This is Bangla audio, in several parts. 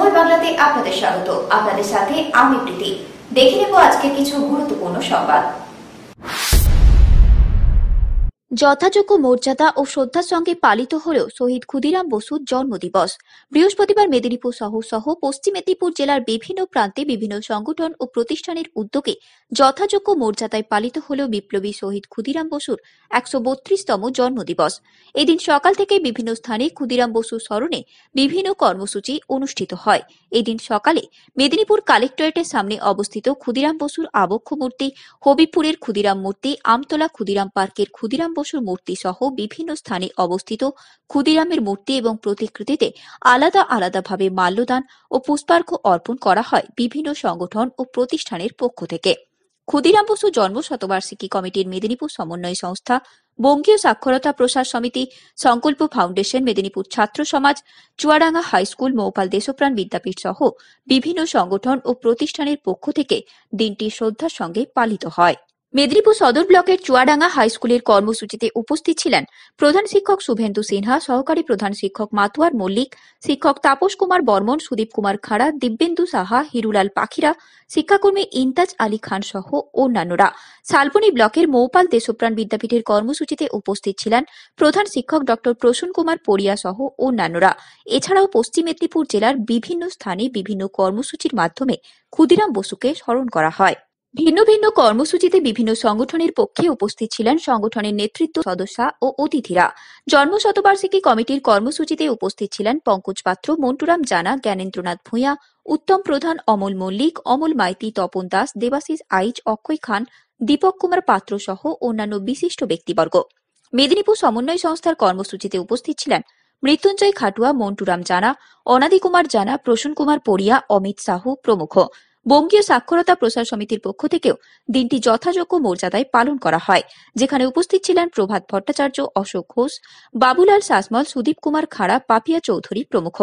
সময় বাংলাতে আপনাদের স্বাগত। আপনাদের সাথে আমি প্রীতি। দেখে নেব আজকে কিছু গুরুত্বপূর্ণ সংবাদ। যথাযোগ্য মর্যাদা ও শ্রদ্ধার সঙ্গে পালিত হল শহীদ ক্ষুদিরাম বসুর জন্মদিবস। বৃহস্পতিবার মেদিনীপুর শহর সহ পশ্চিম মেদিনীপুর জেলার বিভিন্ন প্রান্তে বিভিন্ন সংগঠন ও প্রতিষ্ঠানের উদ্যোগে যথাযোগ্য মর্যাদায় পালিত হল বিপ্লবী শহীদ ক্ষুদিরাম বসুর ১৩২তম জন্মদিবস। এদিন সকাল থেকে বিভিন্ন স্থানে ক্ষুদিরাম বসুর স্মরণে বিভিন্ন কর্মসূচি অনুষ্ঠিত হয়। এদিন সকালে মেদিনীপুর কালেক্টরেটের সামনে অবস্থিত ক্ষুদিরাম বসুর আবক্ষ মূর্তি, হবিপুরের ক্ষুদিরাম মূর্তি, আমতলা ক্ষুদিরাম পার্কের ক্ষুদিরাম বসুর মূর্তি সহ বিভিন্ন স্থানে অবস্থিত ক্ষুদিরামের মূর্তি এবং প্রতিকৃতিতে আলাদা আলাদাভাবে মাল্যদান ও পুষ্পার্ঘ্য অর্পণ করা হয় বিভিন্ন সংগঠন ও প্রতিষ্ঠানের পক্ষ থেকে। ক্ষুদিরাম বসু জন্ম শতবার্ষিকী কমিটির মেদিনীপুর সমন্বয় সংস্থা, বঙ্গীয় সাক্ষরতা প্রসার সমিতি, সংকল্প ফাউন্ডেশন, মেদিনীপুর ছাত্র সমাজ, চুয়াডাঙ্গা হাই স্কুল, মৌপাল দেশপ্রাণ বিদ্যাপীঠ সহ বিভিন্ন সংগঠন ও প্রতিষ্ঠানের পক্ষ থেকে দিনটি শ্রদ্ধার সঙ্গে পালিত হয়। মেদিনীপুর সদর ব্লকের চুয়াডাঙ্গা হাই স্কুলের কর্মসূচিতে উপস্থিত ছিলেন প্রধান শিক্ষক শুভেন্দু সিনহা, সহকারী প্রধান শিক্ষক মাতুয়ার মল্লিক, শিক্ষক তাপস কুমার বর্মন, সুদীপ কুমার খাড়া, দিব্যেন্দু সাহা, হিরুলাল পাখিরা, শিক্ষাকর্মী ইন্তাজ আলী খান সহ অন্যান্যরা। শালবনী ব্লকের মৌপাল দেশপ্রাণ বিদ্যাপীঠের কর্মসূচিতে উপস্থিত ছিলেন প্রধান শিক্ষক ড প্রসূন কুমার পড়িয়া সহ অন্যান্যরা। এছাড়াও পশ্চিম মেদিনীপুর জেলার বিভিন্ন স্থানে বিভিন্ন কর্মসূচির মাধ্যমে ক্ষুদিরাম বসুকে স্মরণ করা হয়। ভিন্ন ভিন্ন কর্মসূচিতে বিভিন্ন সংগঠনের পক্ষে উপস্থিত ছিলেন সংগঠনের নেতৃত্ব, সদস্য ও অতিথিরা। জন্ম শতবার্ষিকী কমিটির কর্মসূচিতে উপস্থিত ছিলেন পঙ্কজ পাত্র, মন্টুরাম জানা, জ্ঞানেন্দ্রনাথ ভূঁইয়া, উত্তম প্রধান, অমল মল্লিক, অমল মাইতি, তপন দাস, দেবাশিস আইচ, অক্ষয় খান, দীপক কুমার পাত্র সহ অন্যান্য বিশিষ্ট ব্যক্তিবর্গ। মেদিনীপুর সমন্বয় সংস্থার কর্মসূচিতে উপস্থিত ছিলেন মৃত্যুঞ্জয় খাটুয়া, মন্টুরাম জানা, অনাদি কুমার জানা, প্রসূন কুমার পড়িয়া, অমিত সাহু প্রমুখ। বঙ্গীয় সাক্ষরতা প্রসার সমিতির পক্ষ থেকেও দিনটি যথাযোগ্য মর্যাদায় পালন করা হয়, যেখানে উপস্থিত ছিলেন প্রভাত ভট্টাচার্য, অশোক ঘোষ, বাবুলাল শাসমল, সুদীপ কুমার খাড়া, পাপিয়া চৌধুরী প্রমুখ।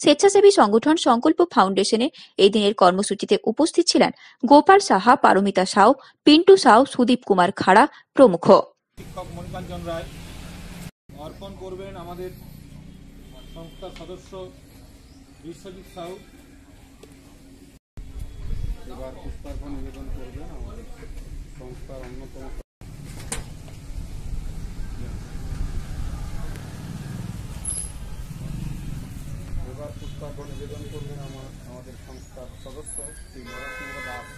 স্বেচ্ছাসেবী সংগঠন সংকল্প ফাউন্ডেশনে এই দিনের কর্মসূচিতে উপস্থিত ছিলেন গোপাল সাহা, পারমিতা সাউ, পিন্টু সাউ, সুদীপ কুমার খাড়া প্রমুখ। শিক্ষক মণিকাঞ্চন রায় অর্পণ করবেন আমাদের সংস্থার সদস্য বিশ্বজিৎ সাউ। এবার পুষ্পার্ঘ্য নিবেদন করবেন আমাদের সংস্থার অন্যতম আমাদের সংস্থার সদস্য শ্রী নরসিংহ দাস।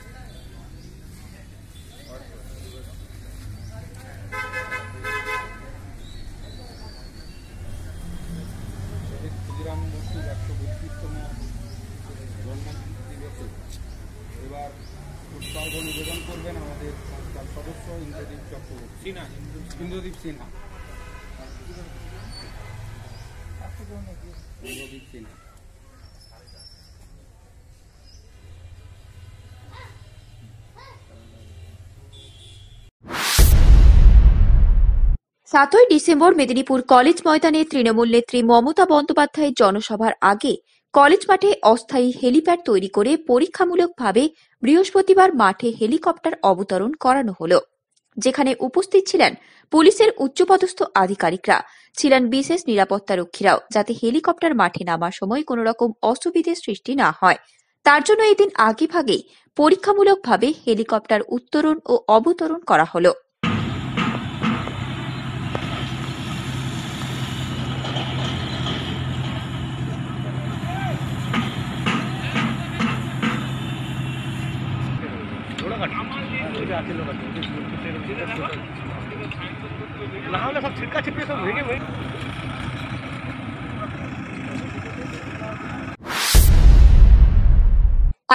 ক্ষুদিরাম বসুর ১৩২তম জন্মদিবসে এবার পুষ্পার্ঘ্য নিবেদন করবেন আমাদের সংস্থার সদস্য ইন্দ্রদীপ চক্রবর্তী, ইন্দ্রদীপ সিনহা। সাতই ডিসেম্বর মেদিনীপুর কলেজ ময়দানে তৃণমূল নেত্রী মমতা বন্দ্যোপাধ্যায়ের জনসভার আগে কলেজ মাঠে অস্থায়ী হেলিপ্যাড তৈরি করে পরীক্ষামূলকভাবে বৃহস্পতিবার মাঠে হেলিকপ্টার অবতরণ করানো হল, যেখানে উপস্থিত ছিলেন পুলিশের উচ্চপদস্থ আধিকারিকরা, ছিলেন বিশেষ নিরাপত্তারক্ষীরাও, যাতে হেলিকপ্টার মাঠে নামার সময় কোন রকম অসুবিধার সৃষ্টি না হয়। তার জন্য এদিন আগেভাগেই পরীক্ষামূলকভাবে হেলিকপ্টার উত্তরণ ও অবতরণ করা হল।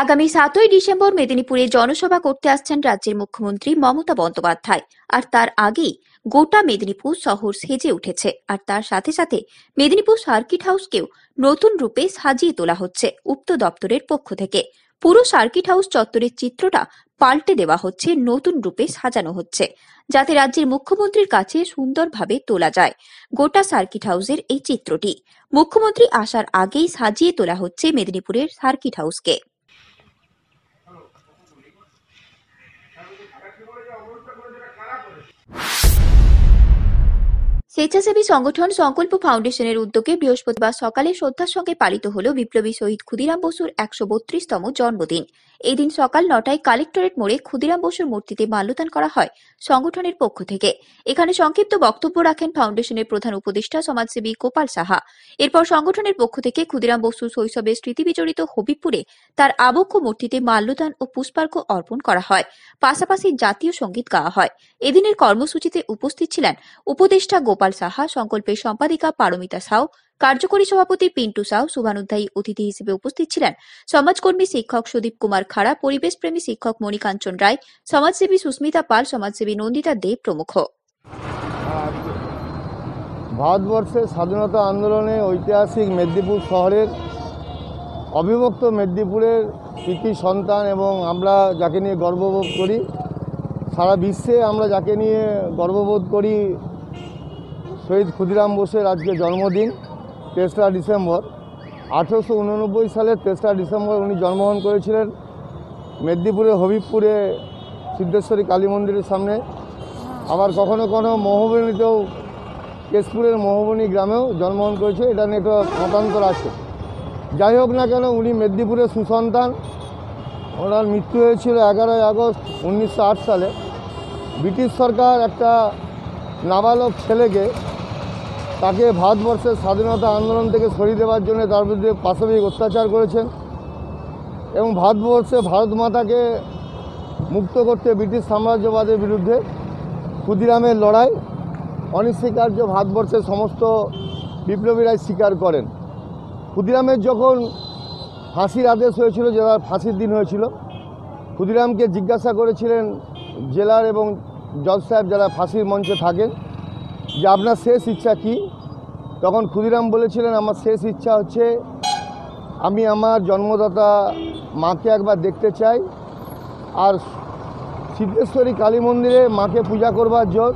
আগামী 7ই ডিসেম্বর মেদিনীপুরে জনসভা করতে আসছেন রাজ্যের মুখ্যমন্ত্রী মমতা বন্দ্যোপাধ্যায়। আর তার আগেই গোটা মেদিনীপুর শহর সেজে উঠেছে। আর তার সাথে সাথে মেদিনীপুর সার্কিট হাউসকেও নতুন রূপে সাজিয়ে তোলা হচ্ছে উক্ত দপ্তরের পক্ষ থেকে। পুরো সার্কিট হাউস চত্বরের চিত্রটা পাল্টে দেওয়া হচ্ছে, নতুন রূপে সাজানো হচ্ছে, যাতে রাজ্যের মুখ্যমন্ত্রীর কাছে সুন্দরভাবে তোলা যায় গোটা সার্কিট হাউসের এই চিত্রটি। মুখ্যমন্ত্রী আসার আগেই সাজিয়ে তোলা হচ্ছে মেদিনীপুরের সার্কিট হাউসকে। স্বেচ্ছাসেবী সংগঠন সংকল্প ফাউন্ডেশনের উদ্যোগে বৃহস্পতিবার সকালে শ্রদ্ধার সঙ্গে পালিত হল বিপ্লবী শহীদ ক্ষুদিরাম বসুর ১৩২তম জন্মদিন। এই দিন সকাল ৯টায় কালেক্টরেট মোড়ে ক্ষুদিরাম বসুর মূর্তিতে মাল্যদান করা হয় সংগঠনের পক্ষ থেকে। এখানে সংক্ষিপ্ত বক্তব্য রাখেন ফাউন্ডেশনের প্রধান উপদেষ্টা সমাজসেবী গোপাল সাহা। এরপর সংগঠনের পক্ষ থেকে ক্ষুদিরাম বসুর শৈশবের স্মৃতি বিজড়িত হবিবপুরে তার আবক্ষ মূর্তিতে মাল্যদান ও পুষ্পার্ঘ্য অর্পণ করা হয়। পাশাপাশি জাতীয় সঙ্গীত গাওয়া হয়। এদিনের কর্মসূচিতে উপস্থিত ছিলেন উপদেষ্টা গোপাল সাহা, সংকল্পের সম্পাদিকা পারমিতা সাউ, কার্যকরী সভাপতি পিন্টু সাউ। শুভানুধ্যায়ী অতিথি হিসেবে উপস্থিত ছিলেন সমাজকর্মী শিক্ষক সুদীপ কুমার খাড়া, পরিবেশপ্রেমী শিক্ষক মণিকাঞ্চন রায়, সমাজসেবী সুস্মিতা পাল, সমাজসেবী নন্দিতা দেব প্রমুখ। ভারতবর্ষের স্বাধীনতা আন্দোলনে ঐতিহাসিক মেদিনীপুর শহরের অবিভক্ত মেদিনীপুরের কৃতি সন্তান এবং আমরা যাকে নিয়ে গর্ববোধ করি, সারা বিশ্বে আমরা যাকে নিয়ে গর্ববোধ করি, শহীদ ক্ষুদিরাম বসুর আজকে জন্মদিন ৩রা ডিসেম্বর। ১৮৮৯ সালের ৩রা ডিসেম্বর উনি জন্মগ্রহণ করেছিলেন মেদিনীপুরের হবিবপুরে সিদ্ধেশ্বরী কালী মন্দিরের সামনে। আবার কখনো কখনো মহোবনীতেও, কেশপুরের মহোবনী গ্রামেও জন্মগ্রহণ করেছে। এটা নিয়ে একটা মতান্তর আছে। যাই হোক না কেন, উনি মেদিনীপুরের সুসন্তান। ওনার মৃত্যু হয়েছিল ১১ই আগস্ট ১৯০৮ সালে। ব্রিটিশ সরকার একটা নাবালক ছেলেকে, তাকে ভারতবর্ষের স্বাধীনতা আন্দোলন থেকে সরিয়ে দেওয়ার জন্য তার বিরুদ্ধে পাশবিক অত্যাচার করেছেন এবং ভারতবর্ষে ভারত মাতাকে মুক্ত করতে ব্রিটিশ সাম্রাজ্যবাদের বিরুদ্ধে ক্ষুদিরামের লড়াই অনস্বীকার্য ভারতবর্ষের সমস্ত বিপ্লবীরাই স্বীকার করেন। ক্ষুদিরামের যখন ফাঁসির আদেশ হয়েছিল, যারা ফাঁসির দিন হয়েছিল, ক্ষুদিরামকে জিজ্ঞাসা করেছিলেন জেলার এবং জজ সাহেব যারা ফাঁসির মঞ্চে থাকেন যে আপনার শেষ ইচ্ছা কি। তখন ক্ষুদিরাম বলেছিলেন, আমার শেষ ইচ্ছা হচ্ছে আমি আমার জন্মদাতা মাকে একবার দেখতে চাই, আর সিদ্ধেশ্বরী কালী মন্দিরে মাকে পূজা করবার জন্য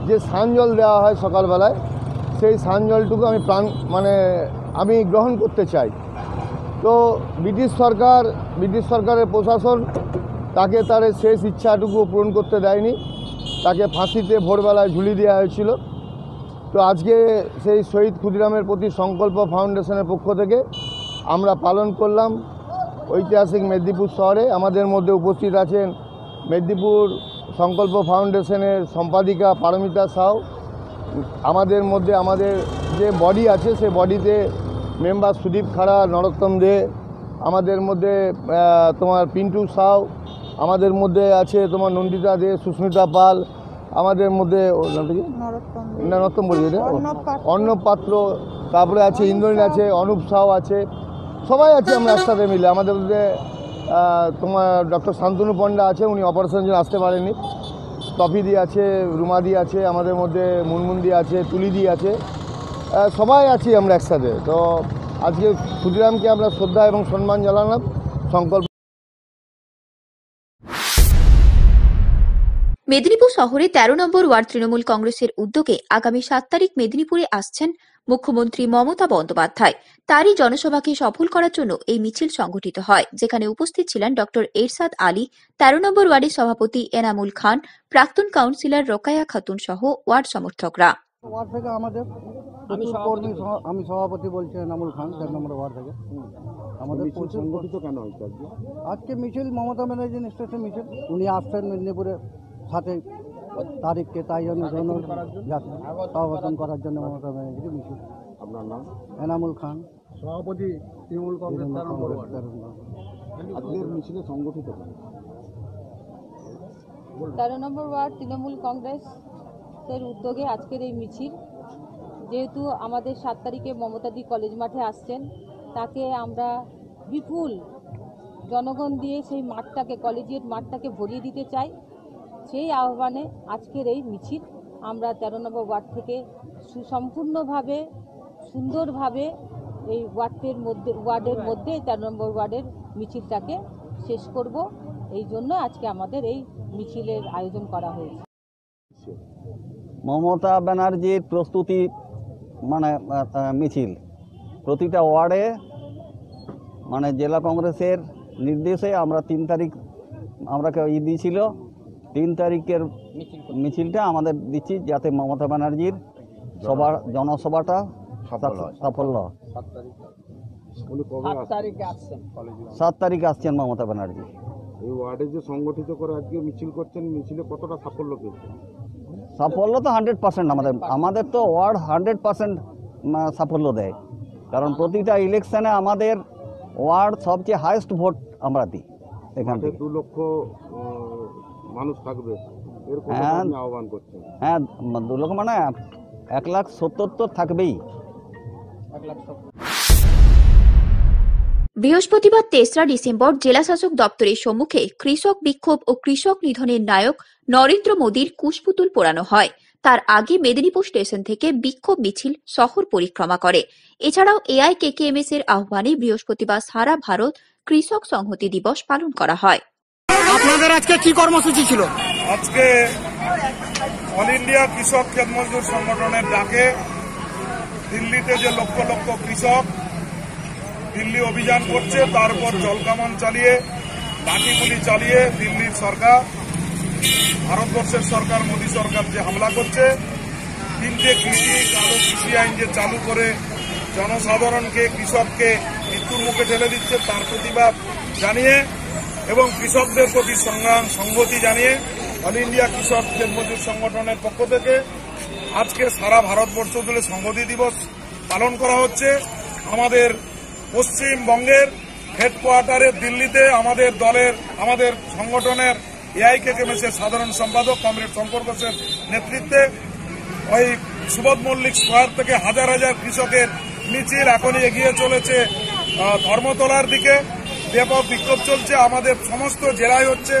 যে স্নানজল দেওয়া হয় সকালবেলায়, সেই স্নানজলটুকু আমি গ্রহণ করতে চাই। তো ব্রিটিশ সরকারের প্রশাসন তাকে তার শেষ ইচ্ছাটুকু পূরণ করতে দেয়নি। তাকে ফাঁসিতে ভোরবেলায় ঝুলিয়ে দেওয়া হয়েছিল। তো আজকে সেই শহীদ ক্ষুদিরামের প্রতি সংকল্প ফাউন্ডেশনের পক্ষ থেকে আমরা পালন করলাম ঐতিহাসিক মেদিনীপুর শহরে। আমাদের মধ্যে উপস্থিত আছেন মেদিনীপুর সংকল্প ফাউন্ডেশনের সম্পাদিকা পারমিতা সাউ। আমাদের মধ্যে আমাদের যে বডি আছে সেই বডিতে মেম্বার সুদীপ খাড়া, নরোত্তম দে, আমাদের মধ্যে তোমার পিন্টু সাউ, আমাদের মধ্যে আছে তোমার নন্দিতা দে, সুস্মিতা পাল, আমাদের মধ্যে নরোত্তম বলি অর্ণব পাত্র, তারপরে আছে ইন্দ্রনীল আছে, অনুপ সাউ আছে, সবাই আছে আমরা একসাথে মিলে। আমাদের মধ্যে তোমার ডক্টর শান্তনু পণ্ডা আছে, উনি অপারেশনের জন্য আসতে পারেননি। তফিদি আছে, রুমাদি আছে, আমাদের মধ্যে মুনমুন্দি আছে, তুলিদি আছে, সবাই আছি আমরা একসাথে। তো আজকে ক্ষুদিরামকে আমরা শ্রদ্ধা এবং সম্মান জানালাম সংকল্প। মেদিনীপুর শহরে ১৩ নম্বর ওয়ার্ড তৃণমূল কংগ্রেসের উদ্যোগে আগামী ৭ তারিখ মেদিনীপুরে আসছেন মুখ্যমন্ত্রী মমতা বন্দ্যোপাধ্যায়। তারই জনসভাকে সফল করার জন্য এই মিছিল সংগঠিত হয়, যেখানে উপস্থিত ছিলেন ডক্টর এরশাদ আলী, ১৩ নম্বর ওয়ার্ডের সভাপতি এনামুল খান, প্রাক্তন কাউন্সিলর রোকায়া খাতুন সহ ওয়ার্ড সমর্থকরা। ওয়ার্ড থেকে আমাদের কর্মী, আমি সভাপতি বলছি এনামুল খান, ৪ নম্বর ওয়ার্ড থেকে। আমাদের সংগঠিত কেন হয়েছে আজকে মিছিল? মমতা ব্যানার্জি স্টেশন মিছিল। উনি আসছেন মেদিনীপুরে ৭ তারিখকে, তাই জন্য স্বাগতম করার জন্য মমতা ব্যানার্জি মিছিল। আপনার নাম? এনামুল খান, সভাপতি তৃণমূল কংগ্রেস ১৩ নম্বর ওয়ার্ড। আজকের মিছিলে সংগঠিত ১৩ নম্বর ওয়ার্ড তৃণমূল কংগ্রেসের উদ্যোগে আজকের এই মিছিল। যেহেতু আমাদের ৭ তারিখে মমতাদি কলেজ মাঠে আসছেন, তাকে আমরা বিপুল জনগণ দিয়ে সেই মাঠটাকে, কলেজিয়েট মাঠটাকে ভরিয়ে দিতে চাই। সেই আহ্বানে আজকের এই মিছিল আমরা ১৩ নম্বর ওয়ার্ড থেকে সুসম্পূর্ণভাবে, সুন্দরভাবে এই ওয়ার্ডের মধ্যে ১৩ নম্বর ওয়ার্ডের মিছিলটাকে শেষ করব। এই জন্য আজকে আমাদের এই মিছিলের আয়োজন করা হয়েছে। মমতা ব্যানার্জির প্রস্তুতি মিছিল প্রতিটা ওয়ার্ডে, জেলা কংগ্রেসের নির্দেশে আমরা ৩ তারিখ আমরাকে দিয়েছিল। ৩ তারিখের মিছিলটা আমাদের দিচ্ছি, যাতে মমতা ব্যানার্জির সবার জনসভাটা সাফল্য। 7 তারিখে আসছেন মমতা ব্যানার্জি। এই ওয়ার্ডে যে সংগঠিত করে আজকে মিছিল করছেন, মিছিলে কতটা সাফল্য পেয়েছেন? সাফল্য তো 100% আমাদের তো ওয়ার্ড 100% সাফল্য দেয়, কারণ প্রতিটা ইলেকশনে আমাদের ওয়ার্ড সবচেয়ে হাইয়েস্ট ভোট আমরা দিই এখান থেকে। 2 লক্ষ মানুষ থাকবে, এর কথা হ্যাঁ। আপনি আহ্বান করছেন? হ্যাঁ, 2 লক্ষ মানে 1,70,000 তো থাকবেই। বৃহস্পতিবার 3রা ডিসেম্বর জেলাশাসক দপ্তরের সম্মুখে কৃষক বিক্ষোভ ও কৃষক নিধনের নায়ক নরেন্দ্র মোদীর কুশপুতুল পোড়ানো হয়। তার আগে মেদিনীপুর স্টেশন থেকে বিক্ষোভ মিছিল শহর পরিক্রমা করে। এছাড়াও AIKKMS এর আহ্বানে বৃহস্পতিবার সারা ভারত কৃষক সংহতি দিবস পালন করা হয়। আপনাদের আজকে কি কর্মসূচি ছিল? আজকে অল ইন্ডিয়া কৃষক ক্ষেত মজদুর সংগঠনের ডাকে দিল্লিতে যে লক্ষ লক্ষ কৃষক দিল্লি অভিযান করছে, তারপর জলকামান চালিয়ে লাঠিগুলি চালিয়ে দিল্লির সরকার, ভারতবর্ষের সরকার, মোদী সরকার যে হামলা করছে, 3টে কালো কৃষি আইন যে চালু করে জনসাধারণকে, কৃষককে মৃত্যুর মুখে ঠেলে দিচ্ছে, তার প্রতিবাদ জানিয়ে এবং কৃষকদের প্রতি সংহতি জানিয়ে অল ইন্ডিয়া কৃষক ক্ষেত মজদুর সংগঠনের পক্ষ থেকে আজকে সারা ভারতবর্ষ জুড়ে সংহতি দিবস পালন করা হচ্ছে। আমাদের পশ্চিমবঙ্গের হেডকোয়ার্টারে দিল্লিতে আমাদের দলের, আমাদের সংগঠনের AIKKMS এর সাধারণ সম্পাদক কমরেড শঙ্কর ঘোষের নেতৃত্বে ওই সুবোধ মল্লিক স্কোয়ার থেকে হাজার হাজার কৃষকের মিছিল এখনই এগিয়ে চলেছে ধর্মতলার দিকে। ব্যাপক বিক্ষোভ চলছে, আমাদের সমস্ত জেলায় হচ্ছে,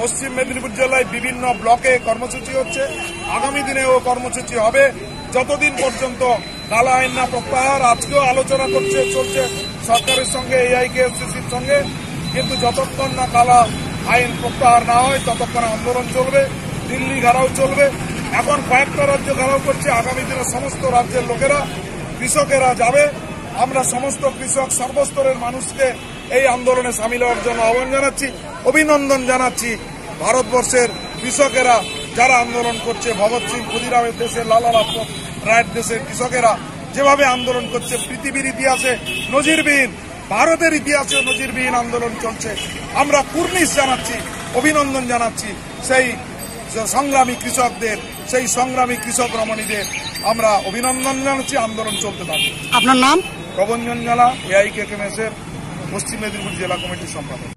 পশ্চিম মেদিনীপুর জেলায় বিভিন্ন ব্লকে কর্মসূচি হচ্ছে, আগামী দিনেও কর্মসূচি হবে যতদিন পর্যন্ত কালা আইন না প্রত্যাহার। আজকেও আলোচনা চলছে সরকারের সঙ্গে, AIKFCCর সঙ্গে, কিন্তু যতক্ষণ না কালা আইন প্রত্যাহার না হয় ততক্ষণ আন্দোলন চলবে, দিল্লি ঘেরাও চলবে। এখন কয়েকটা রাজ্য ঘেরাও করছে, আগামী দিনে সমস্ত রাজ্যের লোকেরা, কৃষকেরা যাবে। আমরা সমস্ত কৃষক, সর্বস্তরের মানুষকে এই আন্দোলনে সামিল হওয়ার জন্য আহ্বান জানাচ্ছি, অভিনন্দন জানাচ্ছি। ভারতবর্ষের কৃষকেরা যারা আন্দোলন করছে, ভগৎ সিং, ক্ষুদিরামের দেশের, লালা লাজপত রায়ের দেশের কৃষকেরা যেভাবে আন্দোলন করছে, পৃথিবীর ইতিহাসে নজিরবিহীন, ভারতের ইতিহাসে নজিরবিহীন আন্দোলন চলছে। আমরা কুর্নিশ জানাচ্ছি, অভিনন্দন জানাচ্ছি সেই সংগ্রামী কৃষকদের, সেই সংগ্রামী কৃষক রমণীদের আমরা অভিনন্দন জানাচ্ছি। আন্দোলন চলতে থাকবে। আপনার নাম? প্রবঞ্জন জ্বালা, AIKKMS এর পশ্চিম মেদিনীপুর জেলা কমিটির সম্পাদক।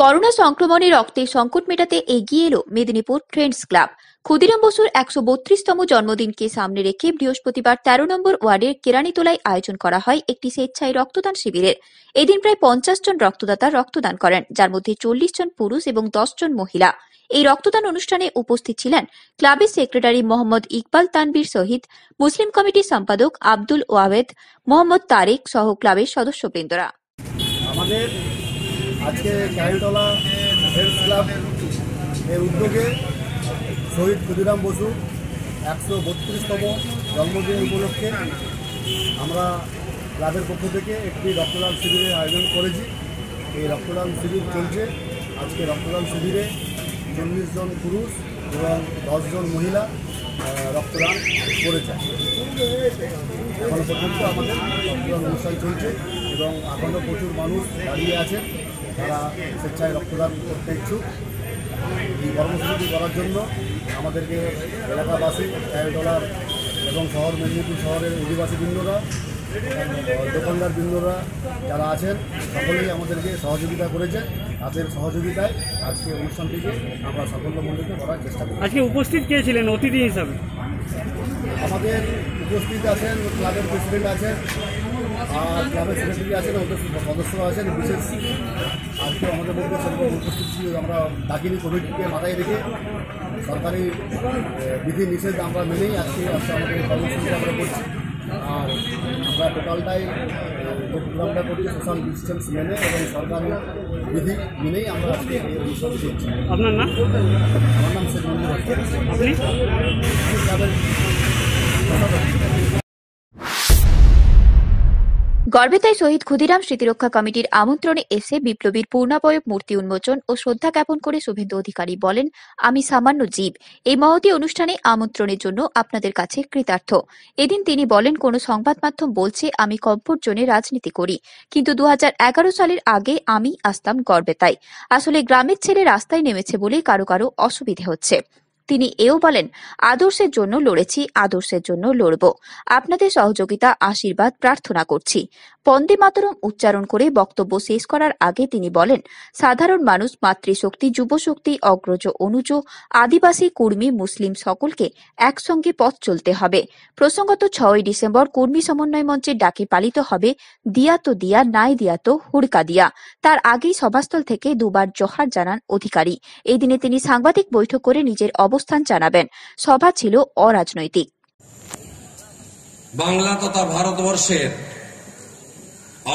করোনা সংক্রমণে রক্তের সংকট মেটাতে এগিয়ে এলো মেদিনীপুর ফ্রেন্ডস ক্লাব। ক্ষুদিরাম বসুর 132তম জন্মদিনকে সামনে রেখে বৃহস্পতিবার 13 নম্বর ওয়ার্ডের কেরানীতলায় আয়োজন করা হয় একটি স্বেচ্ছায় রক্তদান শিবিরের। এদিন প্রায় 50 জন রক্তদাতা রক্তদান করেন, যার মধ্যে 40 জন পুরুষ এবং 10 জন মহিলা। এই রক্তদান অনুষ্ঠানে উপস্থিত ছিলেন ক্লাবের সেক্রেটারি মোহাম্মদ ইকবাল তানভীর শহীদ, মুসলিম কমিটির সম্পাদক আব্দুল ওয়াহেদ, মোহাম্মদ তারেক সহ ক্লাবের সদস্যবৃন্দরা। আমাদের আজকে কেরানীতলা ফ্রেন্ডস ক্লাব এর উদ্যোগে শহীদ ক্ষুদিরাম বসু 132তম জন্মদিন উপলক্ষে আমরা ক্লাবের পক্ষ থেকে একটি রক্তদান শিবিরের আয়োজন করেছি। এই রক্তদান শিবির চলছে। আজকে রক্তদান শিবিরে 40 জন পুরুষ এবং 10 জন মহিলা রক্তদান করেছে। এখন পর্যন্ত আমাদের রক্তদান অনুষ্ঠান চলছে এবং এখনও প্রচুর মানুষ দাঁড়িয়ে আছে যারা স্বেচ্ছায় রক্তদান করতে ইচ্ছুক। এই কর্মসূচি করার জন্য আমাদেরকে এলাকাবাসী, কেরানীতলার এবং শহর মেদিনীপুর শহরের অধিবাসী বৃন্দরা, দোকানদার বৃন্দরা যারা আছেন সকলেই আমাদেরকে সহযোগিতা করেছে। তাদের সহযোগিতায় আজকে অনুষ্ঠানটিকে আমরা সাফল্যমণ্ডিত করার চেষ্টা করি। আজকে উপস্থিত কে ছিলেন অতিথি হিসাবে? আমাদের উপস্থিত আছেন ক্লাবের প্রেসিডেন্ট আছেন, আর ক্লাবের সেক্রেটারি আছেন, ওদের সদস্যরা আছেন। বিশেষ আজকে আমাদের মধ্যে সেরকম উপস্থিত ছিল আমরা ডাকিনি, কমিটিকে মাথায় রেখে সরকারি বিধি নিষেধ আমরা মেনেই আজকে আমাদের কর্মসূচি আমরা করছি। আর আমরা টোটালটাই যে প্রোগ্রামটা করছি সোশ্যাল ডিস্টেন্স মেনে এবং সরকারি বিধি মেনেই আমরা আজকে এই অনুষ্ঠান করছি। আপনার নাম? আমার নাম শেখ মঞ্জুর হোসেন। আপনি? ক্লাবের গড়বেতায় শহীদ ক্ষুদিরাম স্মৃতিরক্ষা কমিটির আমন্ত্রণে এসে বিপ্লবীর পূর্ণাবয়ব মূর্তি উন্মোচন ও শ্রদ্ধা জ্ঞাপন করে শুভেন্দু অধিকারী বলেন, আমি সামান্য জীব, এই মহতী অনুষ্ঠানে আমন্ত্রণের জন্য আপনাদের কাছে কৃতার্থ। এদিন তিনি বলেন, কোন সংবাদ মাধ্যম বলছে আমি কমফোর্ট জোনে রাজনীতি করি, কিন্তু 2011 সালের আগে আমি আসতাম গড়বেতায়। আসলে গ্রামের ছেলে রাস্তায় নেমেছে বলে কারো কারো অসুবিধে হচ্ছে। তিনি এও বলেন, আদর্শের জন্য লড়েছি, আদর্শের জন্য লড়ব। আপনাদের সহযোগিতা, আশীর্বাদ প্রার্থনা করছি। বন্দে মাতরম উচ্চারণ করে বক্তব্য শেষ করার আগে তিনি বলেন, সাধারণ মানুষ, মাতৃশক্তি, যুবশক্তি, অগ্রজ, অনুজ, আদিবাসী, কুর্মী, মুসলিম সকলকে একসঙ্গে পথ চলতে হবে। প্রসঙ্গত 6ই ডিসেম্বর কর্মী সমন্বয় মঞ্চের ডাকে পালিত হবে দিয়া তো দিয়া, নাই দিয়া তো হুড়কা দিয়া। তার আগেই সভাস্থল থেকে দুবার জোহার জানান অধিকারী। এই দিনে তিনি সাংবাদিক বৈঠক করে নিজের অবস্থান জানাবেন। সভা ছিল অরাজনৈতিক। বাংলা তথা ভারতবর্ষের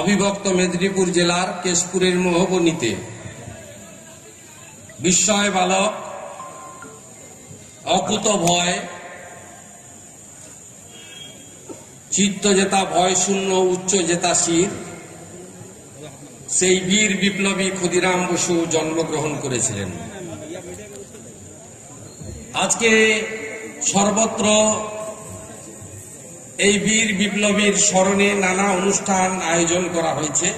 অবিভক্ত মেদিনীপুর জেলার কেশপুরের মোহবনীতে বিস্ময় বালক, অকুত ভয়, চিত্ত জেতা ভয় শূন্য, উচ্চ জেতা শির, সেই বীর বিপ্লবী ক্ষুদিরাম বসু জন্মগ্রহণ করেছিলেন। আজকে সর্বত্র এই বীর বিপ্লবীর স্মরণে নানা অনুষ্ঠান আয়োজন করা হয়েছে।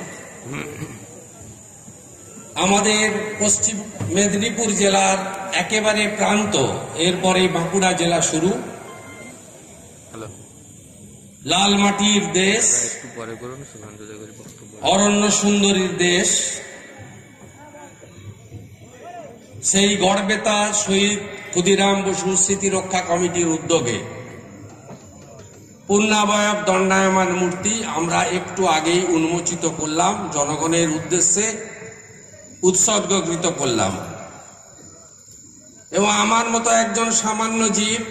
আমাদের পশ্চিম মেদিনীপুর জেলার একেবারে প্রান্ত, এরপরে বাঁকুড়া জেলা শুরু। লাল মাটির দেশ, অরণ্য সুন্দরীর দেশ, সেই গড়বেতা শহীদ ক্ষুদিরাম বসু স্মৃতিরক্ষা কমিটির উদ্যোগে পূর্ণাবয়ব দণ্ডায়মান মূর্তি আমরা একটু আগেই উন্মোচিত করলাম, জনগণের উদ্দেশ্যে উৎসর্গকৃত করলাম। এবং আমার মতো একজন সামান্য জীব,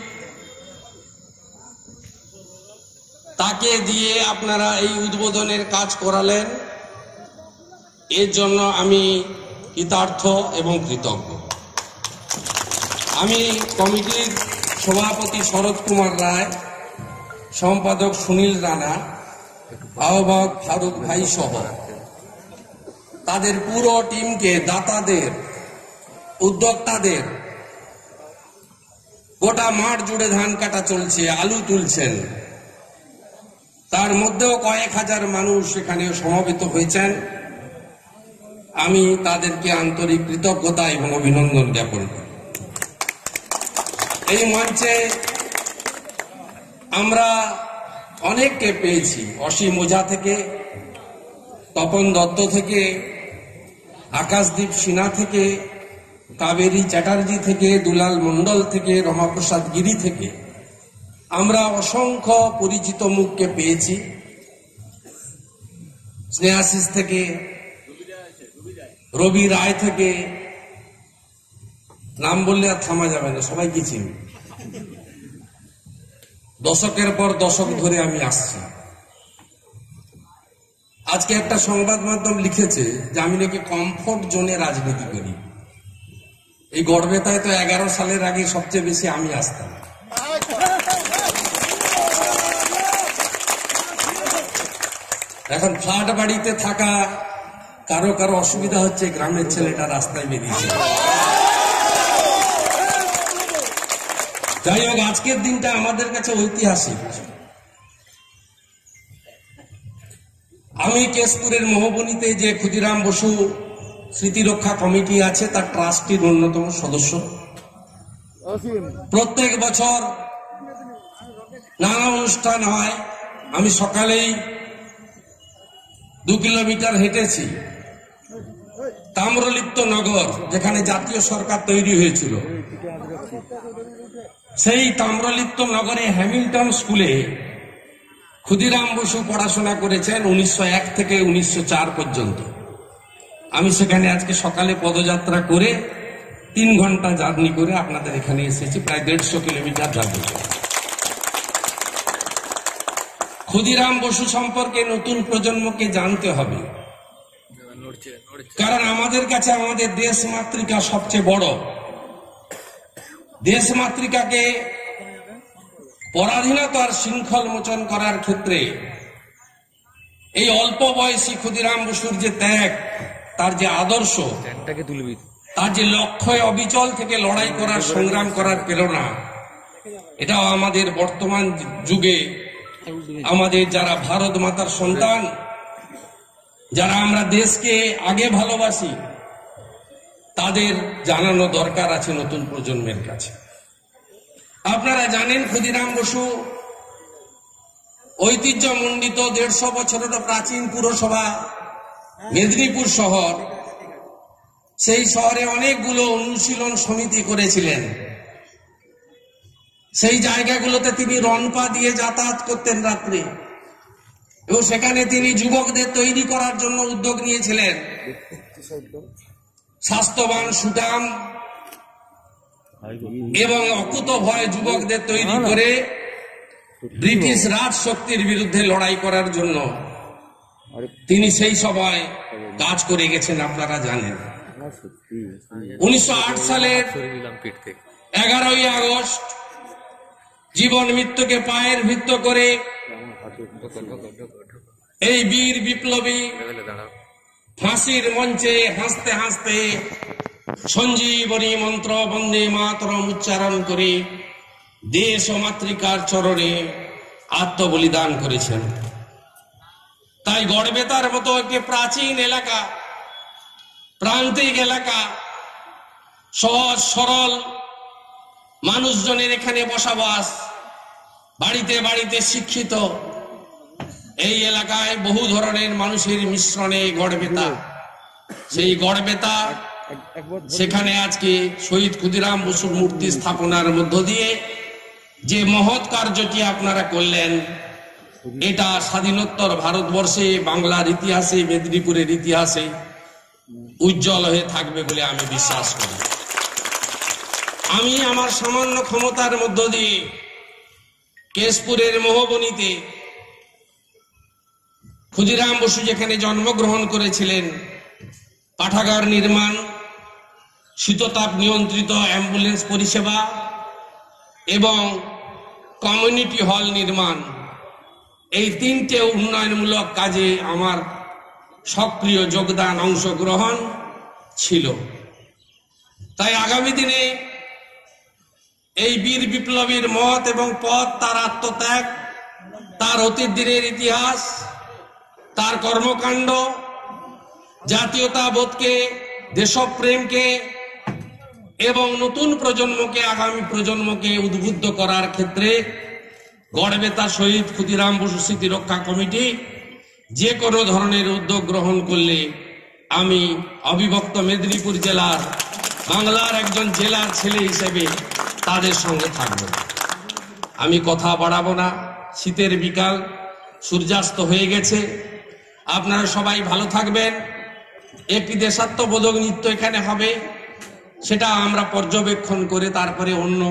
তাকে দিয়ে আপনারা এই উদ্বোধনের কাজ করালেন, এর জন্য আমি কৃতার্থ এবং কৃতজ্ঞ। আমি কমিটির সভাপতি শরৎ কুমার রায়, সম্পাদক সুনীল রানা, আহ্বায়ক ফারুক ভাই সহ তাদের পুরো টিমকে, দাতাদের, উদ্যোক্তাদের, গোটা মাঠ জুড়ে ধান কাটা চলছে, আলু তুলছেন, তার মধ্যেও কয়েক হাজার মানুষ সেখানে সমবেত হয়েছেন। আমি তাদেরকে আন্তরিক কৃতজ্ঞতা এবং অভিনন্দন জ্ঞাপন করি। এই মঞ্চে আমরা অনেককে পেয়েছি, অসীম ওঝা থেকে, তপন দত্ত থেকে, আকাশদীপ সিনহা থেকে, কাবেরী চ্যাটার্জি থেকে, দুলাল মণ্ডল থেকে, রমাপ্রসাদ গিরি থেকে আমরা অসংখ্য পরিচিত মুখকে পেয়েছি। স্নেহাশিস থেকে, রবি রায় থেকে, নাম বললে আর থামা যাবে না, সবাইকে চিনি। দশকের পর দশক ধরে আমি আসছি। আজকে একটা সংবাদ মাধ্যম লিখেছে যে আমি নাকি কমফোর্ট জোনে রাজনীতি করি। এই গড়বেতায় তো 11 সালের আগে সবচেয়ে বেশি আমি আসতাম। এখন ফ্ল্যাট বাড়িতে থাকা কারো কারো অসুবিধা হচ্ছে, গ্রামের ছেলেটা রাস্তায় বেরিয়েছে। যাই হোক, আজকের দিনটা আমাদের কাছে ঐতিহাসিক। আমি কেশপুরের মোহবনীতে যে ক্ষুদিরাম বসু স্মৃতিরক্ষা কমিটি আছে তার ট্রাস্টির অন্যতম সদস্য। প্রত্যেক বছর নানা অনুষ্ঠান হয়। আমি সকালেই 2 কিলোমিটার হেঁটেছি তাম্রলিপ্ত নগর, যেখানে জাতীয় সরকার তৈরি হয়েছিল। সেই তাম্রলিপ্ত নগরে হ্যামিল্টন স্কুলে ক্ষুদিরাম বসু পড়াশোনা করেছেন 1901 থেকে 1904 পর্যন্ত। আমি সেখানে আজকে সকালে পদযাত্রা করে 3 ঘন্টা জার্নি করে আপনাদের এখানে এসেছি, প্রায় 150 কিলোমিটার যাবো। ক্ষুদিরাম বসু সম্পর্কে নতুন প্রজন্মকে জানতে হবে, কারণ আমাদের কাছে আমাদের দেশ মাতৃকা সবচেয়ে বড়। দেশ মাতৃকাকে পরাধীনতার শৃঙ্খল মোচন করার ক্ষেত্রে এই অল্প বয়সী ক্ষুদিরাম বসুর যে ত্যাগ, তার যে আদর্শ, তার যে লক্ষ্যে অবিচল থেকে লড়াই করার, সংগ্রাম করার প্রেরণা, এটাও আমাদের বর্তমান যুগে আমাদের যারা ভারত মাতার সন্তান, যারা আমরা দেশকে আগে ভালোবাসি, তাদের জানানো দরকার আছে নতুন প্রজন্মের কাছে। আপনারা জানেন ক্ষুদিরাম বসু ঐতিহ্যমণ্ডিত 150 বছরের প্রাচীন পুরসভা মেদিনীপুর শহর, সেই শহরে অনেকগুলো অনুশীলন সমিতি করেছিলেন। সেই জায়গাগুলোতে তিনি রনপা দিয়ে যাতায়াত করতেন রাত্রে, এবং সেখানে তিনি যুবকদের তৈরি করার জন্য উদ্যোগ নিয়েছিলেন। স্বাস্থ্যবান, সুঠাম এবং অকুত ভয় যুবকদের তৈরি করে ব্রিটিশ রাজ শক্তির বিরুদ্ধে লড়াই করার জন্য তিনি সেই সময় কাজ করে গেছেন, আপনারা জানেন। 1908 সালের 11ই আগস্ট জীবন মৃত্যুকে পায়ের ভিত্ত করে এই বীর বিপ্লবী ফাঁসির মঞ্চে হাসতে হাসতে সঞ্জীবনী মন্ত্র বন্দে মাতরম উচ্চারণ করে দেশ ও মাতৃকার চরণে আত্মবলিদান করেছেন। তাই গড়বেতার মতো একটি প্রাচীন এলাকা, প্রান্তিক এলাকা, সহজ সরল মানুষজনের এখানে বসবাস, বাড়িতে বাড়িতে শিক্ষিত, এই এলাকায় বহু ধরনের মানুষের মিশ্রণে গড়বেতা। সেই গড়বেতা সেখানে আজকে শহীদ ক্ষুদিরাম বসুর মূর্তি স্থাপনার মধ্য দিয়ে যে মহৎ কার্যটি আপনারা করলেন, এটা স্বাধীনোত্তর ভারতবর্ষে, বাংলার ইতিহাসে, মেদিনীপুরের ইতিহাসে উজ্জ্বল হয়ে থাকবে বলে আমি বিশ্বাস করি। আমি আমার সামান্য ক্ষমতার মধ্য দিয়ে কেশপুরের মোহবনীতে ক্ষুদিরাম বসু যেখানে জন্মগ্রহণ করেছিলেন, পাঠাগার নির্মাণ, শীততাপ নিয়ন্ত্রিত অ্যাম্বুলেন্স পরিষেবা এবং কমিউনিটি হল নির্মাণ, এই 3টে উন্নয়নমূলক কাজে আমার সক্রিয় যোগদান, অংশগ্রহণ ছিল। তাই আগামী দিনে এই বীর বিপ্লবীর মত এবং পথ, তার আত্মত্যাগ, তার অতীত দিনের ইতিহাস, তার কর্মকাণ্ড জাতীয়তাবোধকে, দেশপ্রেমকে এবং নতুন প্রজন্মকে, আগামী প্রজন্মকে উদ্বুদ্ধ করার ক্ষেত্রে গড়বেতা শহীদ ক্ষুদিরাম বসু স্মৃতি রক্ষা কমিটি যে কোনো ধরনের উদ্যোগ গ্রহণ করলে আমি অবিভক্ত মেদিনীপুর জেলার, বাংলার একজন জেলার ছেলে হিসেবে তাদের সঙ্গে থাকব। আমি কথা বাড়াবো না, শীতের বিকাল, সূর্যাস্ত হয়ে গেছে। আপনারা সবাই ভালো থাকবেন। একটি দেশাত্মবোধক নৃত্য এখানে হবে, সেটা আমরা পর্যবেক্ষণ করে তারপরে অন্য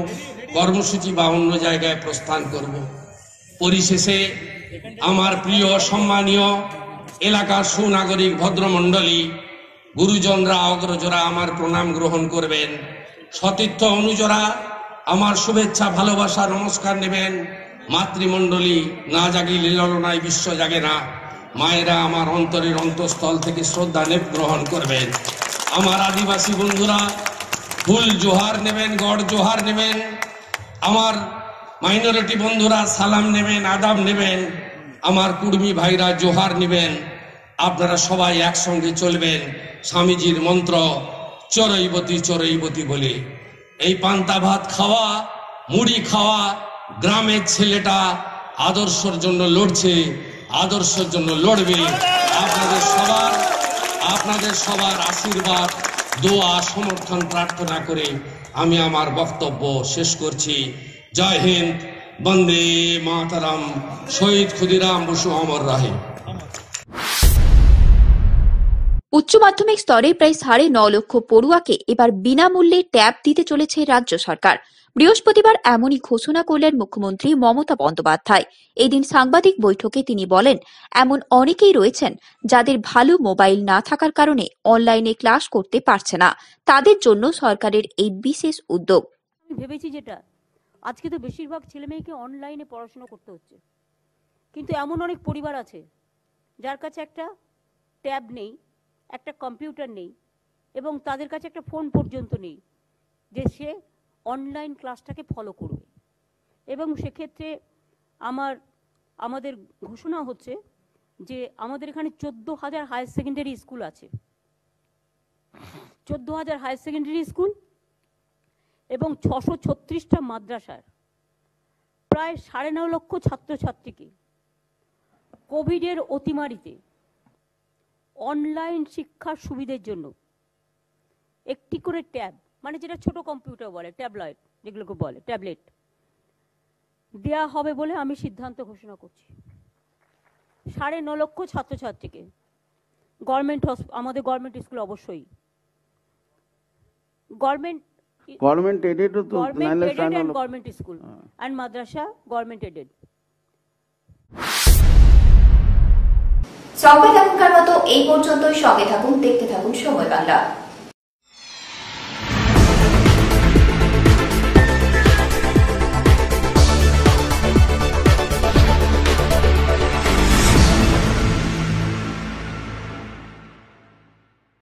কর্মসূচি বা অন্য জায়গায় প্রস্থান করব। পরিশেষে আমার প্রিয় সম্মানীয় এলাকার সুনাগরিক ভদ্রমণ্ডলী, গুরুজনরা, অগ্রজরা আমার প্রণাম গ্রহণ করবেন। সতীর্থ অনুজরা আমার শুভেচ্ছা, ভালোবাসা, নমস্কার নেবেন। মাতৃমণ্ডলী, না জাগিলে ললনায় বিশ্ব জাগে না, মায়েরা আমার অন্তরের অন্তঃস্থল থেকে শ্রদ্ধা নেপ গ্রহণ করবেন। আমার আদিবাসী বন্ধুরা ফুল জোহার নেবেন, গড় জোহার নেবেন। আমার মাইনরিটি বন্ধুরা সালাম নেবেন, আদাব নেবেন। আমার কুর্মী ভাইরা জোহার নেবেন। আপনারা সবাই একসঙ্গে চলবেন স্বামীজির মন্ত্র চরৈবতী চরৈবতী বলে। এই পান্তা ভাত খাওয়া, মুড়ি খাওয়া গ্রামের ছেলেটা আদর্শের জন্য লড়ছে, আদর্শের জন্য লড়বে। আপনাদের সবার আশীর্বাদ, দোয়া, সমর্থন প্রার্থনা করে আমি আমার বক্তব্য শেষ করছি। জয় হিন্দ, বন্দে মাতরম, শহীদ ক্ষুদিরাম বসু অমর রাহে। উচ্চ মাধ্যমিক স্তরে প্রায় 9.5 লক্ষ পড়ুয়াকে এবার বিনামূল্যে ট্যাব দিতে চলেছে রাজ্য সরকার। বৃহস্পতিবার এমনই ঘোষণা করলেন মুখ্যমন্ত্রী মমতা বন্দ্যোপাধ্যায়। এদিন সাংবাদিক বৈঠকে তিনি বলেন, এমন অনেকেই রয়েছেন যাদের ভালো মোবাইল না থাকার কারণে অনলাইনে ক্লাস করতে পারছে না। তাদের জন্য সরকারের এই বিশেষ উদ্যোগ। আমি ভেবেছি যেটা, আজকে তো বেশিরভাগ ছেলে মেয়েকে অনলাইনে পড়াশোনা করতে হচ্ছে, কিন্তু এমন অনেক পরিবার আছে যার কাছে একটা ট্যাব নেই, একটা কম্পিউটার নেই, এবং তাদের কাছে একটা ফোন পর্যন্ত নেই যে সে অনলাইন ক্লাসটাকে ফলো করবে। এবং সেক্ষেত্রে আমাদের ঘোষণা হচ্ছে যে আমাদের এখানে 14,000 হায়ার সেকেন্ডারি স্কুল আছে, 14,000 হায়ার সেকেন্ডারি স্কুল এবং 636টা মাদ্রাসার প্রায় 9.5 লক্ষ ছাত্রছাত্রীকে কোভিডের অতিমারিতে অনলাইন শিক্ষার সুবিধের জন্য একটি করে ট্যাব, মানে যেটা ছোট কম্পিউটার বলে, ট্যাবলেট যেগুলোকে বলে, ট্যাবলেট দেয়া হবে বলে আমি সিদ্ধান্ত ঘোষণা করছি। 9.5 লক্ষ ছাত্রছাত্রীকে, আমাদের গভর্নমেন্ট স্কুল অবশ্যই, government aided and government school and madrasa government aided। সংবাদ এখনকার মতো এই পর্যন্তই। সঙ্গে থাকুন, দেখতে থাকুন সময় বাংলা।